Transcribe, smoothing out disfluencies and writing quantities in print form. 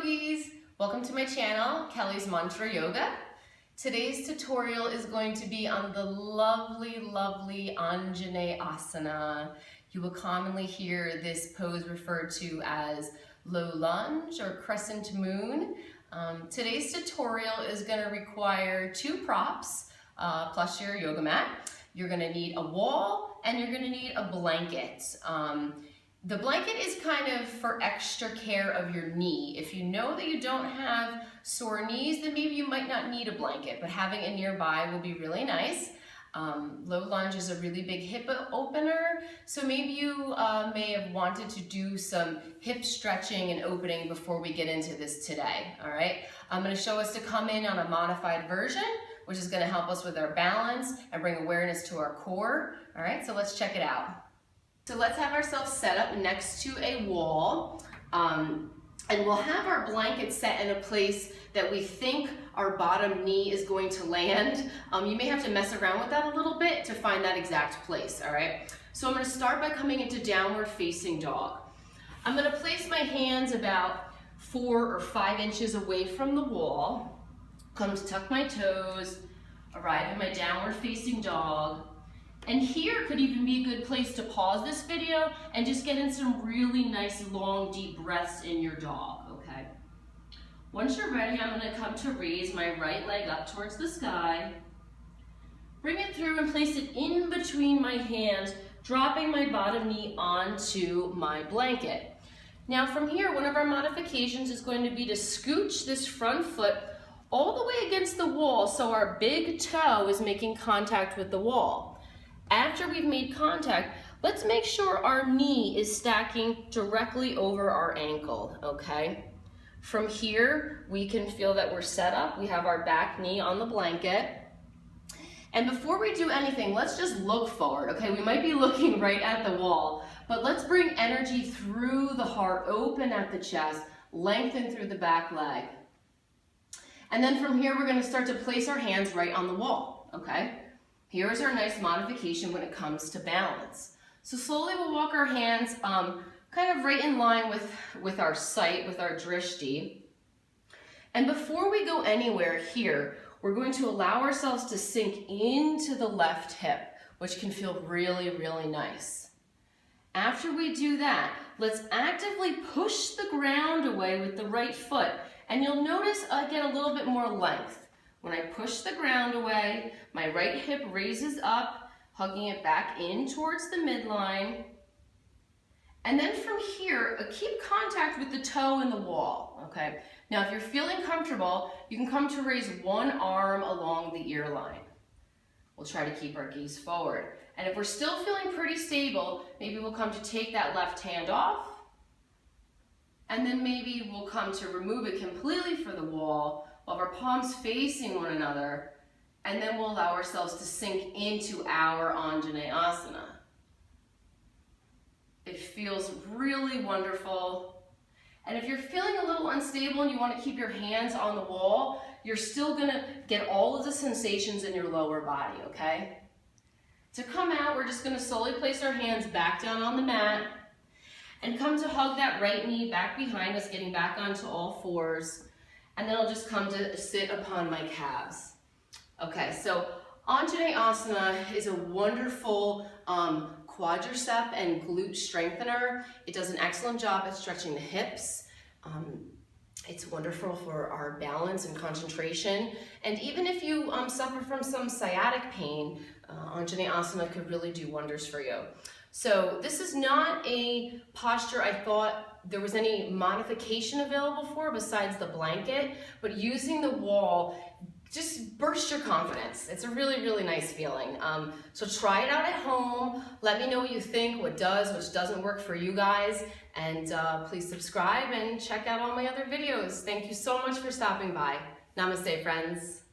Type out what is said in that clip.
yogis! Welcome to my channel, Kelly's Mantra Yoga. Today's tutorial is going to be on the lovely Wall-Anjaneyasana. You will commonly hear this pose referred to as low lunge or crescent moon. Today's tutorial is going to require two props plus your yoga mat. You're going to need a wall and you're going to need a blanket. The blanket is kind of for extra care of your knee. If you know that you don't have sore knees, then maybe you might not need a blanket, but having it nearby will be really nice. Low lunge is a really big hip opener, so maybe you may have wanted to do some hip stretching and opening before we get into this today, all right? I'm gonna show us to come in on a modified version, which is gonna help us with our balance and bring awareness to our core, all right? So let's check it out. So let's have ourselves set up next to a wall, and we'll have our blanket set in a place that we think our bottom knee is going to land. You may have to mess around with that a little bit to find that exact place, all right? So I'm gonna start by coming into downward facing dog. I'm gonna place my hands about 4 or 5 inches away from the wall, come to tuck my toes, arrive in my downward facing dog. And here could even be a good place to pause this video and just get in some really nice, long, deep breaths in your dog, okay? Once you're ready, I'm gonna come to raise my right leg up towards the sky. Bring it through and place it in between my hands, dropping my bottom knee onto my blanket. Now from here, one of our modifications is going to be to scooch this front foot all the way against the wall so our big toe is making contact with the wall. After we've made contact, let's make sure our knee is stacking directly over our ankle, okay? From here, we can feel that we're set up. We have our back knee on the blanket. And before we do anything, let's just look forward, okay? We might be looking right at the wall, but let's bring energy through the heart, open at the chest, lengthen through the back leg. And then from here, we're gonna start to place our hands right on the wall, okay? Here is our nice modification when it comes to balance. So slowly we'll walk our hands kind of right in line with our sight, with our drishti. And before we go anywhere here, we're going to allow ourselves to sink into the left hip, which can feel really, really nice. After we do that, let's actively push the ground away with the right foot. And you'll notice I get a little bit more length. When I push the ground away, my right hip raises up, hugging it back in towards the midline. And then from here, keep contact with the toe and the wall, okay? Now, if you're feeling comfortable, you can come to raise one arm along the ear line. We'll try to keep our gaze forward. And if we're still feeling pretty stable, maybe we'll come to take that left hand off. And then maybe we'll come to remove it completely for the wall, while our palms facing one another, and then we'll allow ourselves to sink into our Anjaneyasana. It feels really wonderful. And if you're feeling a little unstable and you want to keep your hands on the wall, you're still gonna get all of the sensations in your lower body, okay? To come out, we're just gonna slowly place our hands back down on the mat and come to hug that right knee back behind us, getting back onto all fours. And then I'll just come to sit upon my calves. Okay, so Anjaneyasana is a wonderful quadricep and glute strengthener. It does an excellent job at stretching the hips. It's wonderful for our balance and concentration. And even if you suffer from some sciatic pain, Anjaneyasana could really do wonders for you. So this is not a posture I thought there was any modification available for besides the blanket, but using the wall just bursts your confidence. It's a really, really nice feeling. So try it out at home. Let me know what you think, what does, which doesn't work for you guys. And please subscribe and check out all my other videos. Thank you so much for stopping by. Namaste, friends.